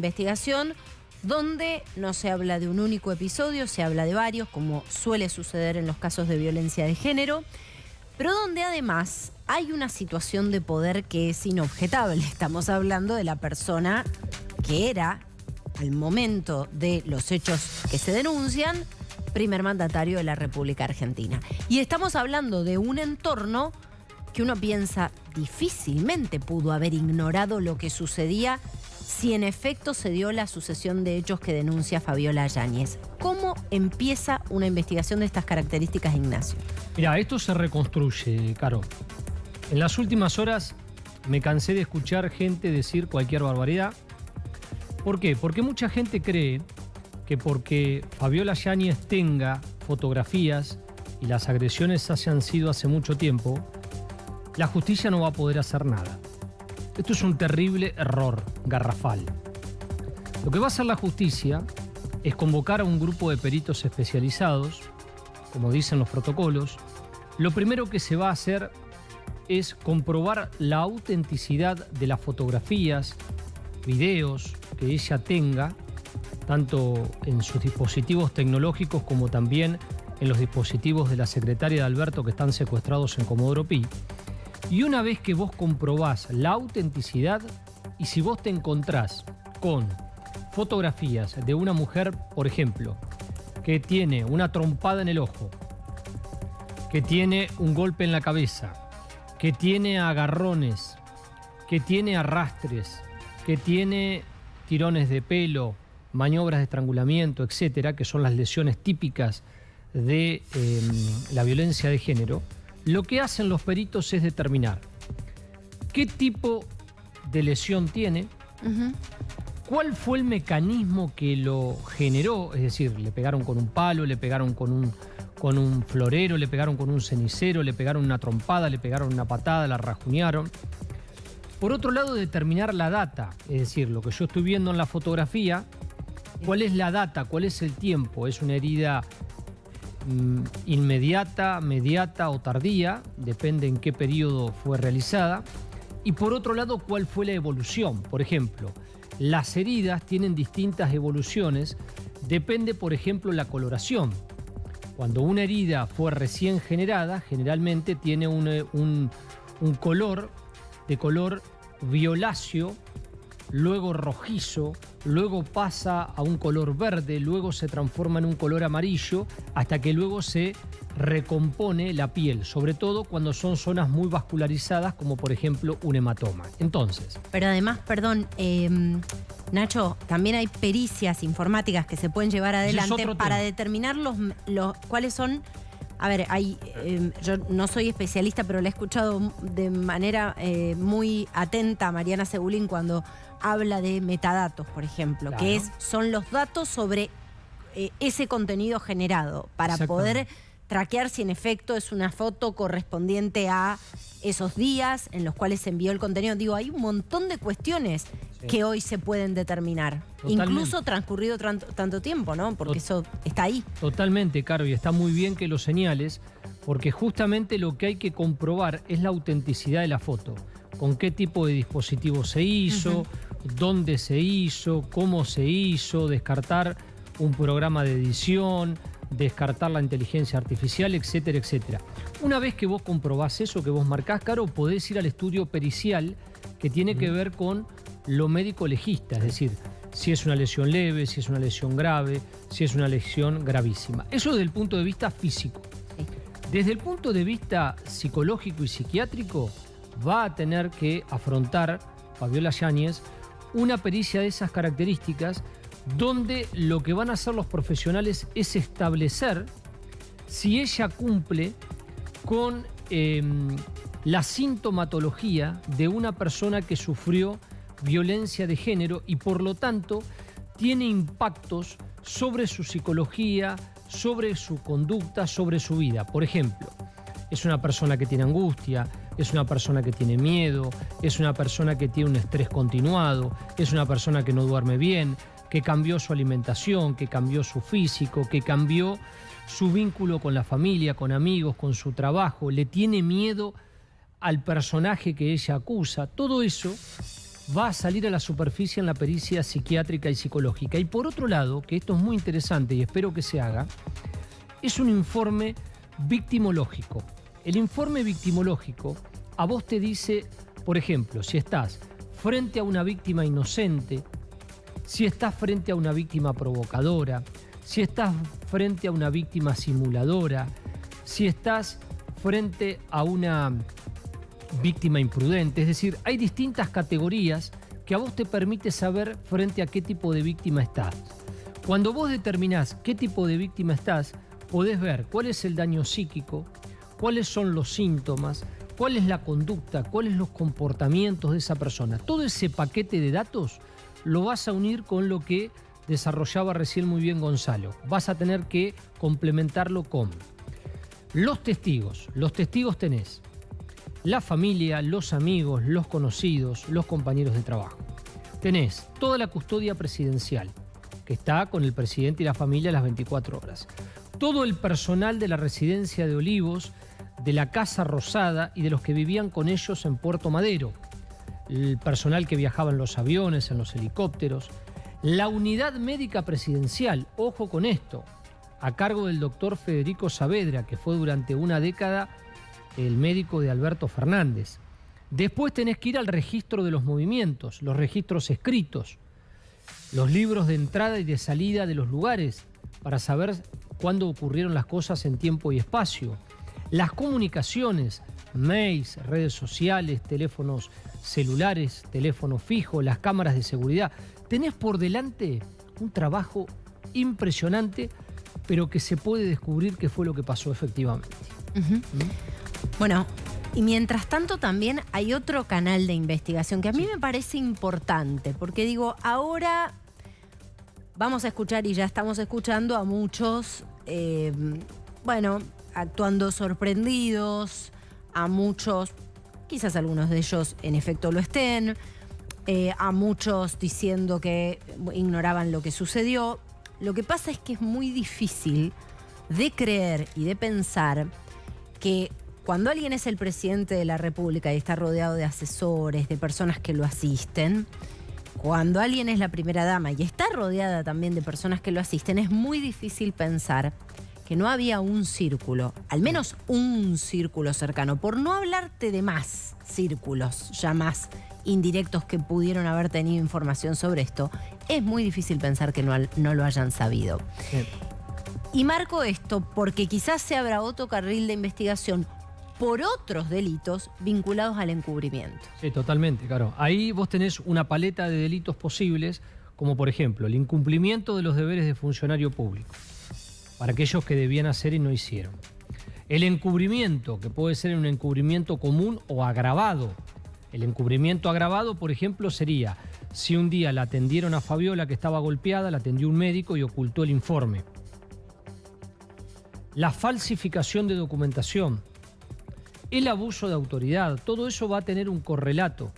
Investigación donde no se habla de un único episodio, se habla de varios, como suele suceder en los casos de violencia de género, pero donde además hay una situación de poder que es inobjetable. Estamos hablando de la persona que era, al momento de los hechos que se denuncian, primer mandatario de la República Argentina. Y estamos hablando de un entorno que uno piensa difícilmente pudo haber ignorado lo que sucedía si en efecto se dio la sucesión de hechos que denuncia Fabiola Yáñez. ¿Cómo empieza una investigación de estas características, Ignacio? Mira, esto se reconstruye, Caro. En las últimas horas me cansé de escuchar gente decir cualquier barbaridad. ¿Por qué? Porque mucha gente cree que porque Fabiola Yáñez tenga fotografías y las agresiones hayan sido hace mucho tiempo, la justicia no va a poder hacer nada. Esto es un terrible error garrafal. Lo que va a hacer la justicia es convocar a un grupo de peritos especializados, como dicen los protocolos. Lo primero que se va a hacer es comprobar la autenticidad de las fotografías, videos que ella tenga, tanto en sus dispositivos tecnológicos como también en los dispositivos de la secretaria de Alberto que están secuestrados en Comodoro Pi. Y una vez que vos comprobás la autenticidad y si vos te encontrás con fotografías de una mujer, por ejemplo, que tiene una trompada en el ojo, que tiene un golpe en la cabeza, que tiene agarrones, que tiene arrastres, que tiene tirones de pelo, maniobras de estrangulamiento, etcétera, que son las lesiones típicas de la violencia de género, lo que hacen los peritos es determinar qué tipo de lesión tiene, cuál fue el mecanismo que lo generó, es decir, le pegaron con un palo, le pegaron con un florero, le pegaron con un cenicero, le pegaron una trompada, le pegaron una patada, la rajuñaron. Por otro lado, determinar la data, es decir, lo que yo estoy viendo en la fotografía, cuál es la data, cuál es el tiempo, es una herida inmediata, mediata o tardía, depende en qué periodo fue realizada. Y por otro lado, cuál fue la evolución. Por ejemplo, las heridas tienen distintas evoluciones, depende, por ejemplo, la coloración. Cuando una herida fue recién generada, generalmente tiene un color de color violáceo, luego rojizo, luego pasa a un color verde, luego se transforma en un color amarillo, hasta que luego se recompone la piel, sobre todo cuando son zonas muy vascularizadas, como por ejemplo un hematoma. Entonces... Pero además, perdón, Nacho, también hay pericias informáticas que se pueden llevar adelante para determinar cuáles son... A ver, yo no soy especialista, pero la he escuchado de manera muy atenta a Mariana Cebulín cuando habla de metadatos, por ejemplo, claro, que son los datos sobre ese contenido generado para poder traquear si en efecto es una foto correspondiente a esos días en los cuales se envió el contenido. Digo, hay un montón de cuestiones que hoy se pueden determinar. Totalmente. Incluso transcurrido tanto tiempo, ¿no? Porque eso está ahí. Totalmente, Caro, y está muy bien que lo señales, porque justamente lo que hay que comprobar es la autenticidad de la foto. Con qué tipo de dispositivo se hizo, dónde se hizo, cómo se hizo, descartar un programa de edición, descartar la inteligencia artificial, etcétera, etcétera. Una vez que vos comprobás eso, que vos marcás, Caro, podés ir al estudio pericial que tiene que ver con lo médico legista, es decir, si es una lesión leve, si es una lesión grave, si es una lesión gravísima. Eso desde el punto de vista físico. Desde el punto de vista psicológico y psiquiátrico, va a tener que afrontar Fabiola Yáñez una pericia de esas características, donde lo que van a hacer los profesionales es establecer si ella cumple con la sintomatología de una persona que sufrió violencia de género y por lo tanto tiene impactos sobre su psicología, sobre su conducta, sobre su vida. Por ejemplo, es una persona que tiene angustia, es una persona que tiene miedo, es una persona que tiene un estrés continuado, es una persona que no duerme bien, que cambió su alimentación, que cambió su físico, que cambió su vínculo con la familia, con amigos, con su trabajo, le tiene miedo al personaje que ella acusa. Todo eso va a salir a la superficie en la pericia psiquiátrica y psicológica. Y por otro lado, que esto es muy interesante y espero que se haga, es un informe victimológico. El informe victimológico a vos te dice, por ejemplo, si estás frente a una víctima inocente, si estás frente a una víctima provocadora, si estás frente a una víctima simuladora, si estás frente a una víctima imprudente. Es decir, hay distintas categorías que a vos te permite saber frente a qué tipo de víctima estás. Cuando vos determinás qué tipo de víctima estás, podés ver cuál es el daño psíquico, cuáles son los síntomas, cuál es la conducta, cuáles los comportamientos de esa persona. Todo ese paquete de datos lo vas a unir con lo que desarrollaba recién muy bien Gonzalo. Vas a tener que complementarlo con los testigos. Los testigos tenés la familia, los amigos, los conocidos, los compañeros de trabajo. Tenés toda la custodia presidencial, que está con el presidente y la familia las 24 horas. Todo el personal de la residencia de Olivos, de la Casa Rosada y de los que vivían con ellos en Puerto Madero. El personal que viajaba en los aviones, en los helicópteros. La unidad médica presidencial, ojo con esto, a cargo del doctor Federico Saavedra, que fue durante una década el médico de Alberto Fernández. Después tenés que ir al registro de los movimientos, los registros escritos, los libros de entrada y de salida de los lugares, para saber cuándo ocurrieron las cosas en tiempo y espacio. Las comunicaciones, mails, redes sociales, teléfonos celulares, teléfono fijo, las cámaras de seguridad. Tenés por delante un trabajo impresionante, pero que se puede descubrir qué fue lo que pasó efectivamente. Bueno, y mientras tanto también hay otro canal de investigación que a mí me parece importante, porque digo, ahora vamos a escuchar y ya estamos escuchando a muchos, actuando sorprendidos, a muchos, quizás algunos de ellos en efecto lo estén, a muchos diciendo que ignoraban lo que sucedió. Lo que pasa es que es muy difícil de creer y de pensar que cuando alguien es el presidente de la República y está rodeado de asesores, de personas que lo asisten, cuando alguien es la primera dama y está rodeada también de personas que lo asisten, es muy difícil pensar que no había un círculo, al menos un círculo cercano, por no hablarte de más círculos ya más indirectos que pudieron haber tenido información sobre esto. Es muy difícil pensar que no lo hayan sabido. Sí. Y marco esto porque quizás se abra otro carril de investigación por otros delitos vinculados al encubrimiento. Sí, totalmente, claro. Ahí vos tenés una paleta de delitos posibles, como por ejemplo el incumplimiento de los deberes de funcionario público, para aquellos que debían hacer y no hicieron. El encubrimiento, que puede ser un encubrimiento común o agravado. El encubrimiento agravado, por ejemplo, sería si un día la atendieron a Fabiola que estaba golpeada, la atendió un médico y ocultó el informe. La falsificación de documentación, el abuso de autoridad, todo eso va a tener un correlato,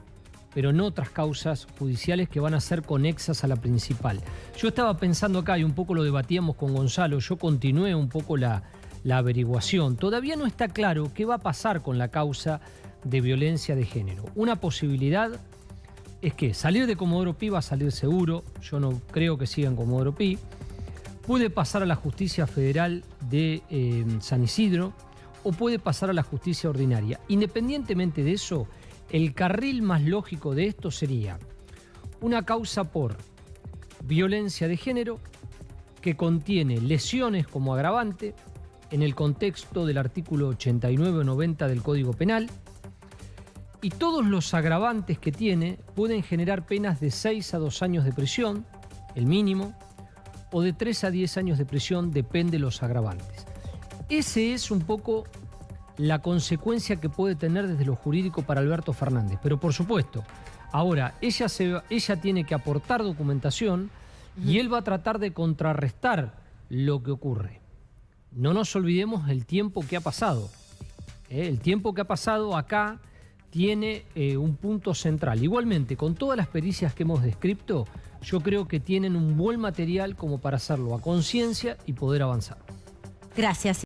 pero no otras causas judiciales que van a ser conexas a la principal. Yo estaba pensando acá, y un poco lo debatíamos con Gonzalo, yo continué un poco la averiguación. Todavía no está claro qué va a pasar con la causa de violencia de género. Una posibilidad es que salir de Comodoro Pi va a salir seguro, yo no creo que siga en Comodoro Pi. Puede pasar a la justicia federal de San Isidro o puede pasar a la justicia ordinaria. Independientemente de eso, el carril más lógico de esto sería una causa por violencia de género que contiene lesiones como agravante en el contexto del artículo 89 o 90 del Código Penal, y todos los agravantes que tiene pueden generar penas de 6 a 2 años de prisión, el mínimo, o de 3 a 10 años de prisión, depende de los agravantes. Ese es un poco la consecuencia que puede tener desde lo jurídico para Alberto Fernández. Pero por supuesto, ahora ella tiene que aportar documentación y él va a tratar de contrarrestar lo que ocurre. No nos olvidemos el tiempo que ha pasado. El tiempo que ha pasado acá tiene un punto central. Igualmente, con todas las pericias que hemos descrito, yo creo que tienen un buen material como para hacerlo a conciencia y poder avanzar. Gracias.